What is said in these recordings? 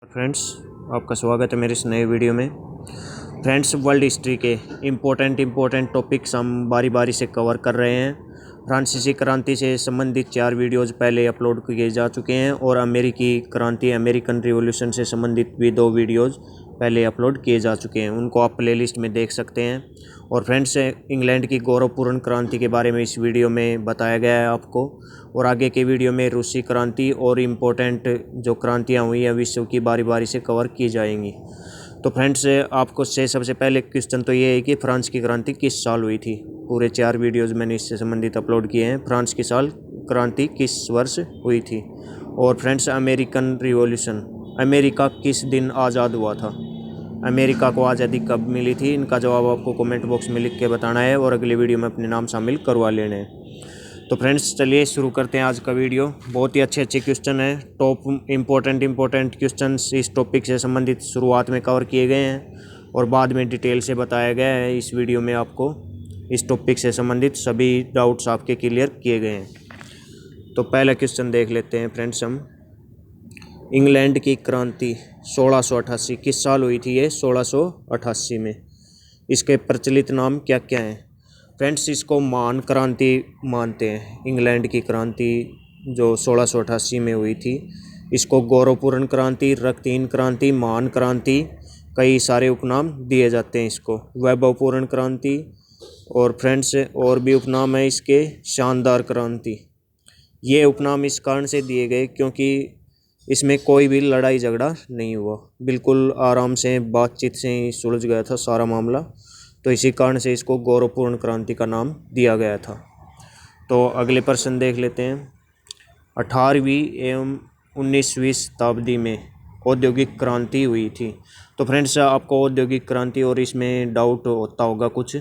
Friends, आपका स्वागत है मेरे इस नए वीडियो में। फ्रेंड्स, वर्ल्ड हिस्ट्री के इम्पोर्टेंट टॉपिक्स हम बारी बारी से कवर कर रहे हैं। फ्रांसीसी क्रांति से संबंधित 4 वीडियोज़ पहले अपलोड किए जा चुके हैं और अमेरिकी क्रांति अमेरिकन रिवॉल्यूशन से संबंधित भी 2 वीडियोज़ पहले अपलोड किए जा चुके हैं, उनको आप प्लेलिस्ट में देख सकते हैं। और फ्रेंड्स, इंग्लैंड की गौरवपूर्ण क्रांति के बारे में इस वीडियो में बताया गया है आपको, और आगे के वीडियो में रूसी क्रांति और इम्पोर्टेंट जो क्रांतियाँ हुई हैं विश्व की बारी बारी से कवर की जाएंगी। तो फ्रेंड्स, आपको से सबसे पहले क्वेश्चन तो ये है कि फ्रांस की क्रांति किस साल हुई थी। पूरे 4 वीडियोज़ मैंने इससे संबंधित अपलोड किए हैं। फ्रांस की साल क्रांति किस वर्ष हुई थी। और फ्रेंड्स, अमेरिकन रिवॉल्यूशन, अमेरिका किस दिन आज़ाद हुआ था, अमेरिका को आज़ादी कब मिली थी, इनका जवाब आपको कमेंट बॉक्स में लिख के बताना है और अगले वीडियो में अपने नाम शामिल करवा लेने हैं। तो फ्रेंड्स, चलिए शुरू करते हैं आज का वीडियो। बहुत ही अच्छे क्वेश्चन हैं, टॉप इम्पोर्टेंट क्वेश्चन इस टॉपिक से संबंधित शुरुआत में कवर किए गए हैं और बाद में डिटेल से बताया गया है। इस वीडियो में आपको इस टॉपिक से संबंधित सभी डाउट्स आपके क्लियर किए गए हैं। तो पहला क्वेश्चन देख लेते हैं फ्रेंड्स हम। इंग्लैंड की क्रांति 1688 किस साल हुई थी। ये 1688 में। इसके प्रचलित नाम क्या क्या हैं। फ्रेंड्स, इसको महान क्रांति मानते हैं। इंग्लैंड की क्रांति जो 1688 में हुई थी, इसको गौरवपूर्ण क्रांति, रक्तहीन क्रांति, महान क्रांति, कई सारे उपनाम दिए जाते हैं इसको। वैभवपूर्ण क्रांति, और फ्रेंड्स और भी उपनाम है इसके, शानदार क्रांति। ये उपनाम इस कारण से दिए गए क्योंकि इसमें कोई भी लड़ाई झगड़ा नहीं हुआ, बिल्कुल आराम से बातचीत से ही सुलझ गया था सारा मामला। तो इसी कारण से इसको गौरवपूर्ण क्रांति का नाम दिया गया था। तो अगले प्रश्न देख लेते हैं। 18वीं एवं 19वीं शताब्दी में औद्योगिक क्रांति हुई थी। तो फ्रेंड्स, आपको औद्योगिक क्रांति और इसमें डाउट होता होगा कुछ,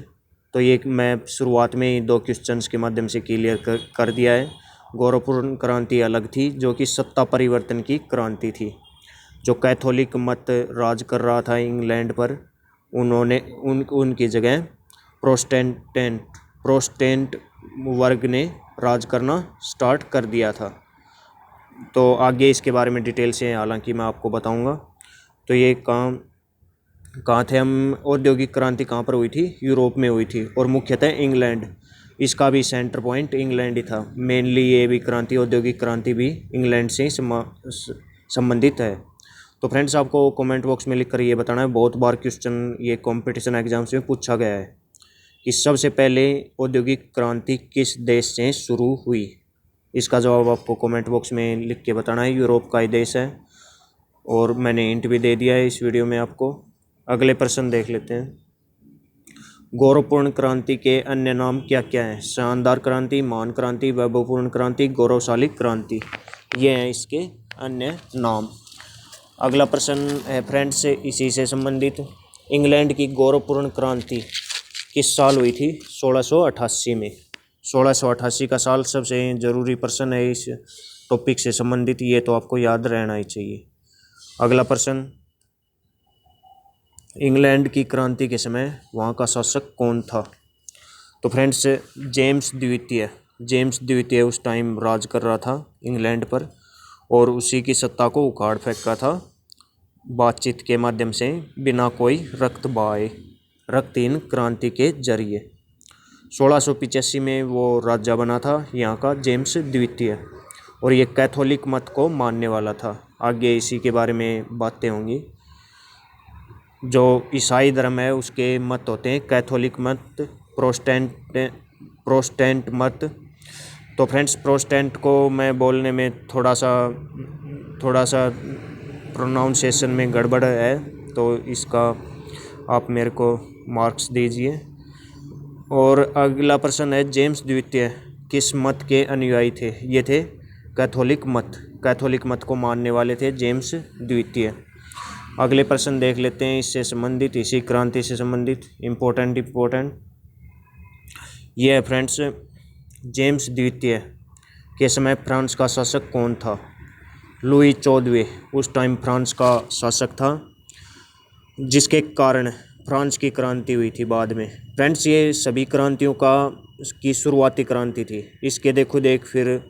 तो ये मैं शुरुआत में ही 2 क्वेश्चंस के माध्यम से क्लियर कर दिया है। गौरवपूर्ण क्रांति अलग थी, जो कि सत्ता परिवर्तन की क्रांति थी। जो कैथोलिक मत राज कर रहा था इंग्लैंड पर, उन्होंने उनकी जगह प्रोटेस्टेंट वर्ग ने राज करना स्टार्ट कर दिया था। तो आगे इसके बारे में डिटेल से हालांकि मैं आपको बताऊंगा। तो ये कहाँ थे हम। औद्योगिक क्रांति कहाँ पर हुई थी। यूरोप में हुई थी और मुख्यतः इंग्लैंड, इसका भी सेंटर पॉइंट इंग्लैंड ही था। मेनली ये भी क्रांति, औद्योगिक क्रांति भी इंग्लैंड से संबंधित है। तो फ्रेंड्स, आपको कमेंट बॉक्स में लिखकर ये बताना है। बहुत बार क्वेश्चन ये कंपटीशन एग्जाम्स में पूछा गया है कि सबसे पहले औद्योगिक क्रांति किस देश से शुरू हुई। इसका जवाब आपको कमेंट बॉक्स में लिख के बताना है। यूरोप का ही देश है और मैंने हिंट भी दे दिया है इस वीडियो में आपको। अगले प्रश्न देख लेते हैं। गौरवपूर्ण क्रांति के अन्य नाम क्या क्या हैं। शानदार क्रांति, महान क्रांति, वैभवपूर्ण क्रांति, गौरवशाली क्रांति, ये हैं इसके अन्य नाम। अगला प्रश्न है फ्रेंड्स इसी से संबंधित। इंग्लैंड की गौरवपूर्ण क्रांति किस साल हुई थी। 1688 में। 1688 का साल सबसे ज़रूरी प्रश्न है इस टॉपिक से संबंधित, ये तो आपको याद रहना ही चाहिए। अगला प्रश्न, इंग्लैंड की क्रांति के समय वहाँ का शासक कौन था। तो फ्रेंड्स, जेम्स द्वितीय उस टाइम राज कर रहा था इंग्लैंड पर और उसी की सत्ता को उखाड़ फेंका था बातचीत के माध्यम से, बिना कोई रक्त बहाए, रक्तहीन क्रांति के जरिए। 1685 में वो राजा बना था यहाँ का जेम्स द्वितीय, और ये कैथोलिक मत को मानने वाला था। आगे इसी के बारे में बातें होंगी। जो ईसाई धर्म है उसके मत होते हैं कैथोलिक मत, प्रोटेस्टेंट मत। तो फ्रेंड्स, प्रोटेस्टेंट को मैं बोलने में थोड़ा सा प्रोनाउंसिएशन में गड़बड़ है, तो इसका आप मेरे को मार्क्स दीजिए। और अगला प्रश्न है, जेम्स द्वितीय किस मत के अनुयायी थे। ये थे कैथोलिक मत को मानने वाले थे जेम्स द्वितीय। अगले प्रश्न देख लेते हैं इससे संबंधित, इसी क्रांति से संबंधित इम्पोर्टेंट। ये है फ्रेंड्स, जेम्स द्वितीय के समय फ्रांस का शासक कौन था। लुई 14वें उस टाइम फ्रांस का शासक था, जिसके कारण फ्रांस की क्रांति हुई थी बाद में। फ्रेंड्स, ये सभी क्रांतियों की शुरुआती क्रांति थी। इसके देखो फिर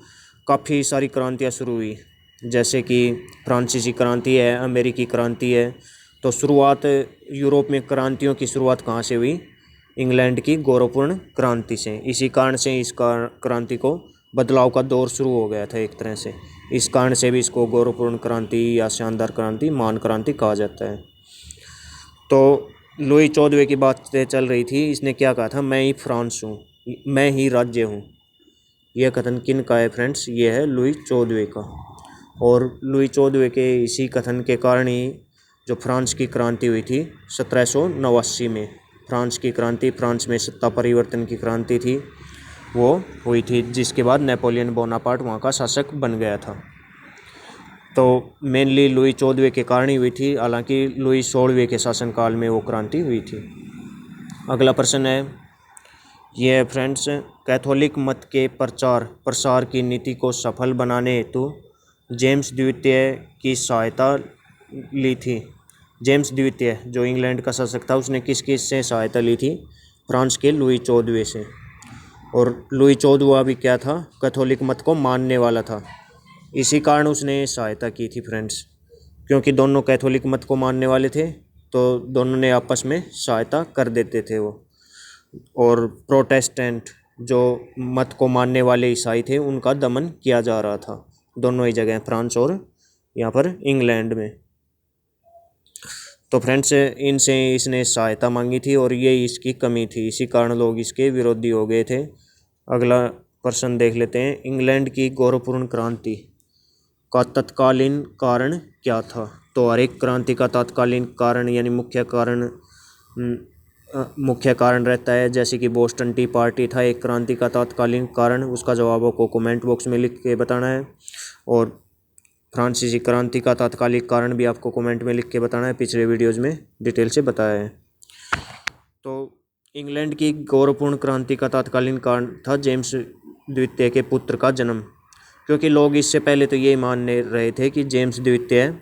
काफ़ी सारी क्रांतियाँ शुरू हुई। जैसे कि फ्रांसीसी क्रांति है, अमेरिकी क्रांति है। तो शुरुआत यूरोप में क्रांतियों की शुरुआत कहाँ से हुई? इंग्लैंड की गौरवपूर्ण क्रांति से। इसी कारण से इस क्रांति को बदलाव का दौर शुरू हो गया था एक तरह से। इस कारण से भी इसको गौरवपूर्ण क्रांति या शानदार क्रांति, महान क्रांति कहा जाता है। तो लुई 14वें की बातें चल रही थी। इसने क्या कहा था? मैं ही फ्रांस हूँ, मैं ही राज्य हूँ। यह कथन किन का है फ्रेंड्स? ये है लुई 14वें का। और लुई 14वें के इसी कथन के कारण ही जो फ्रांस की क्रांति हुई थी 1789 में, फ्रांस की क्रांति, फ्रांस में सत्ता परिवर्तन की क्रांति थी, वो हुई थी, जिसके बाद नेपोलियन बोनापार्ट वहाँ का शासक बन गया था। तो मेनली लुई 14वें के कारण ही हुई थी, हालांकि लुई 16वें के शासनकाल में वो क्रांति हुई थी। अगला प्रश्न है, ये है फ्रेंड्स, कैथोलिक मत के प्रचार प्रसार की नीति को सफल बनाने हेतु जेम्स द्वितीय की सहायता ली थी। जेम्स द्वितीय जो इंग्लैंड का शासक था, उसने किस किस से सहायता ली थी? फ्रांस के लुई 14वें से। और लुई 14वां भी क्या था? कैथोलिक मत को मानने वाला था। इसी कारण उसने सहायता की थी फ्रेंड्स, क्योंकि दोनों कैथोलिक मत को मानने वाले थे, तो दोनों ने आपस में सहायता कर देते थे वो। और प्रोटेस्टेंट जो मत को मानने वाले ईसाई थे, उनका दमन किया जा रहा था दोनों ही जगह, फ्रांस और यहाँ पर इंग्लैंड में। तो फ्रेंड्स इनसे इसने सहायता मांगी थी और ये इसकी कमी थी, इसी कारण लोग इसके विरोधी हो गए थे। अगला प्रश्न देख लेते हैं, इंग्लैंड की गौरवपूर्ण क्रांति का तत्कालीन कारण क्या था? तो हर एक क्रांति का तत्कालीन कारण यानी मुख्य कारण रहता है। जैसे कि बोस्टन टी पार्टी था एक क्रांति का तत्कालीन कारण, उसका जवाब आपको कमेंट बॉक्स में लिख के बताना है। और फ्रांसीसी क्रांति का तात्कालिक कारण भी आपको कमेंट में लिख के बताना है, पिछले वीडियोज़ में डिटेल से बताया है। तो इंग्लैंड की गौरवपूर्ण क्रांति का तात्कालीन कारण था जेम्स द्वितीय के पुत्र का जन्म, क्योंकि लोग इससे पहले तो ये मानने रहे थे कि जेम्स द्वितीय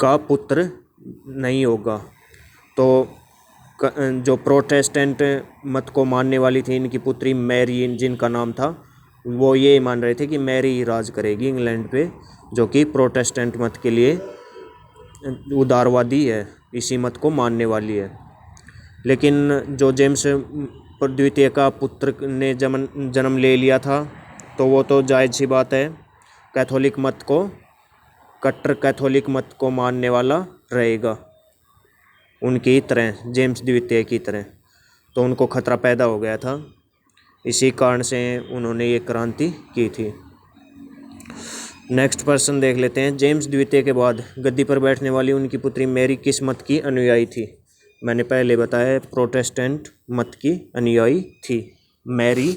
का पुत्र नहीं होगा। तो जो प्रोटेस्टेंट मत को मानने वाली थी, इनकी पुत्री मैरी जिनका नाम था, वो ये मान रहे थे कि मैरी ही राज करेगी इंग्लैंड पे, जो कि प्रोटेस्टेंट मत के लिए उदारवादी है, इसी मत को मानने वाली है। लेकिन जो जेम्स द्वितीय का पुत्र ने जन्म ले लिया था, तो वो तो जायज़ सी बात है, कैथोलिक मत को, कट्टर कैथोलिक मत को मानने वाला रहेगा, उनकी तरह, जेम्स द्वितीय की तरह। तो उनको खतरा पैदा हो गया था, इसी कारण से उन्होंने ये क्रांति की थी। नेक्स्ट प्रश्न देख लेते हैं, जेम्स द्वितीय के बाद गद्दी पर बैठने वाली उनकी पुत्री मैरी किस मत की अनुयायी थी? मैंने पहले बताया, प्रोटेस्टेंट मत की अनुयायी थी मैरी।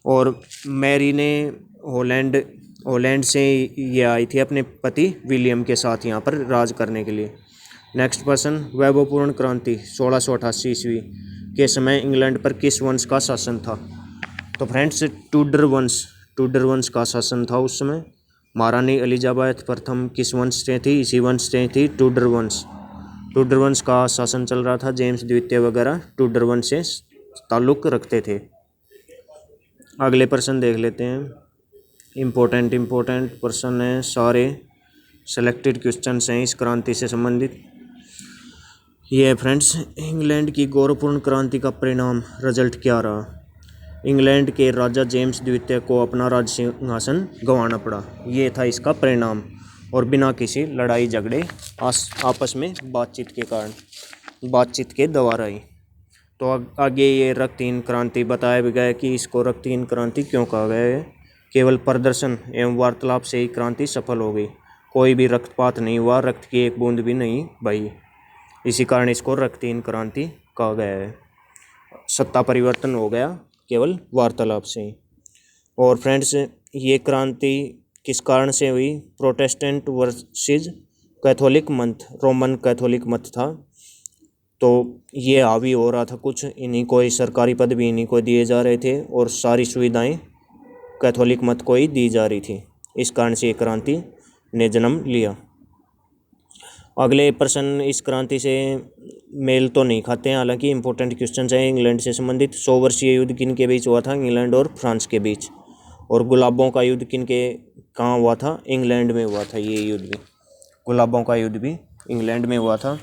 और मैरी ने हॉलैंड से ये आई थी अपने पति विलियम के साथ यहाँ पर राज करने के लिए। नेक्स्ट प्रश्न, वैभवपूर्ण क्रांति 1688 ईस्वी के समय इंग्लैंड पर किस वंश का शासन था? तो फ्रेंड्स टूडर वंश का शासन था उस समय। महारानी एलिजाबेथ प्रथम किस वंश से थी? इसी वंश से थी, टूडर वंश का शासन चल रहा था। जेम्स द्वितीय वगैरह टूडर वंश से ताल्लुक़ रखते थे। अगले प्रश्न देख लेते हैं, इम्पोर्टेंट प्रश्न है, सारे सेलेक्टेड क्वेश्चन हैं इस क्रांति से संबंधित। ये है फ्रेंड्स, इंग्लैंड की गौरवपूर्ण क्रांति का परिणाम, रिजल्ट क्या रहा? इंग्लैंड के राजा जेम्स द्वितीय को अपना राज सिंहासन गंवाना पड़ा, ये था इसका परिणाम, और बिना किसी लड़ाई झगड़े आपस में बातचीत के कारण, बातचीत के द्वारा ही। तो आगे ये रक्तहीन क्रांति बताया भी गया कि इसको रक्तहीन क्रांति क्यों कहा गया है। केवल प्रदर्शन एवं वार्तालाप से ही क्रांति सफल हो गई, कोई भी रक्तपात नहीं हुआ, रक्त की एक बूंद भी नहीं बही, इसी कारण इसको रक्तहीन क्रांति कहा गया है। सत्ता परिवर्तन हो गया केवल वार्तालाप से ही। और फ्रेंड्स, ये क्रांति किस कारण से हुई? प्रोटेस्टेंट वर्सेस कैथोलिक मत, रोमन कैथोलिक मत था, तो ये हावी हो रहा था कुछ, इन्हीं को ही सरकारी पद भी इन्हीं को दिए जा रहे थे, और सारी सुविधाएं कैथोलिक मत को ही दी जा रही थी। इस कारण से ये क्रांति ने जन्म लिया। अगले प्रश्न इस क्रांति से मेल तो नहीं खाते हैं, हालांकि इंपॉर्टेंट क्वेश्चन है इंग्लैंड से संबंधित। 100 वर्षीय युद्ध किन के बीच हुआ था? इंग्लैंड और फ्रांस के बीच। और गुलाबों का युद्ध किनके कहाँ हुआ था? इंग्लैंड में हुआ था। ये युद्ध भी, गुलाबों का युद्ध भी इंग्लैंड में हुआ था।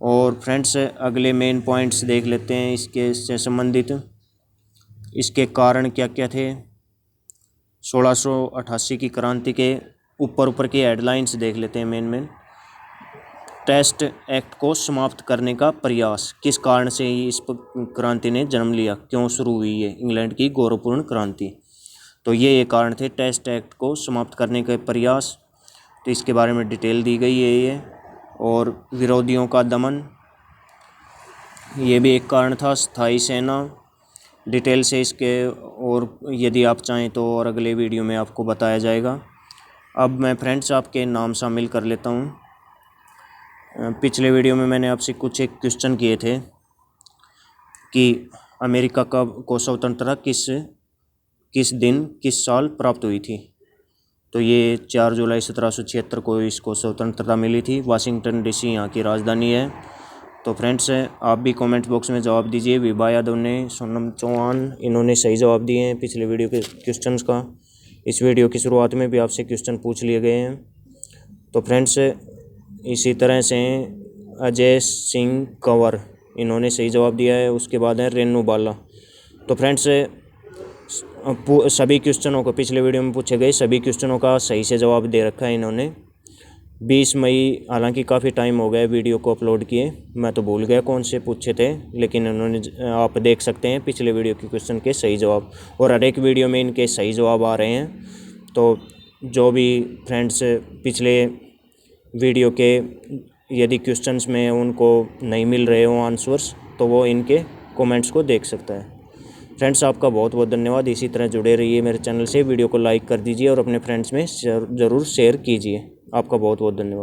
और फ्रेंड्स अगले मेन पॉइंट्स देख लेते हैं इसके से संबंधित। इसके कारण क्या क्या थे? 1688 की क्रांति के ऊपर की हेडलाइंस देख लेते हैं मेन। टेस्ट एक्ट को समाप्त करने का प्रयास, किस कारण से इस क्रांति ने जन्म लिया, क्यों शुरू हुई है इंग्लैंड की गौरवपूर्ण क्रांति? तो ये कारण थे टेस्ट एक्ट को समाप्त करने के प्रयास। तो इसके बारे में डिटेल दी गई है ये। और विरोधियों का दमन, ये भी एक कारण था। स्थायी सेना, डिटेल से इसके और यदि आप चाहें तो और अगले वीडियो में आपको बताया जाएगा। अब मैं फ्रेंड्स आपके नाम शामिल कर लेता हूँ। पिछले वीडियो में मैंने आपसे कुछ एक क्वेश्चन किए थे कि अमेरिका को स्वतंत्रता किस दिन किस साल प्राप्त हुई थी। तो ये 4 जुलाई 1776 को इसको स्वतंत्रता मिली थी। वाशिंगटन डीसी यहाँ की राजधानी है। तो फ्रेंड्स आप भी कमेंट बॉक्स में जवाब दीजिए। विभा यादव ने, सोनम चौहान, इन्होंने सही जवाब दिए हैं पिछले वीडियो के क्वेश्चंस का। इस वीडियो की शुरुआत में भी आपसे क्वेश्चन पूछ लिए गए हैं। तो फ्रेंड्स इसी तरह से अजय सिंह कंवर, इन्होंने सही जवाब दिया है। उसके बाद है रेनू बाला। तो फ्रेंड्स सभी क्वेश्चनों को, पिछले वीडियो में पूछे गए सभी क्वेश्चनों का सही से जवाब दे रखा है इन्होंने। 20 मई, हालांकि काफ़ी टाइम हो गया वीडियो को अपलोड किए, मैं तो भूल गया कौन से पूछे थे, लेकिन इन्होंने, आप देख सकते हैं पिछले वीडियो के क्वेश्चन के सही जवाब, और हर एक वीडियो में इनके सही जवाब आ रहे हैं। तो जो भी फ्रेंड्स पिछले वीडियो के यदि क्वेश्चंस में उनको नहीं मिल रहे हो आंसर्स, तो वो इनके कमेंट्स को देख सकता है। फ्रेंड्स आपका बहुत बहुत धन्यवाद। इसी तरह जुड़े रहिए मेरे चैनल से। वीडियो को लाइक कर दीजिए और अपने फ्रेंड्स में ज़रूर शेयर कीजिए। आपका बहुत बहुत धन्यवाद।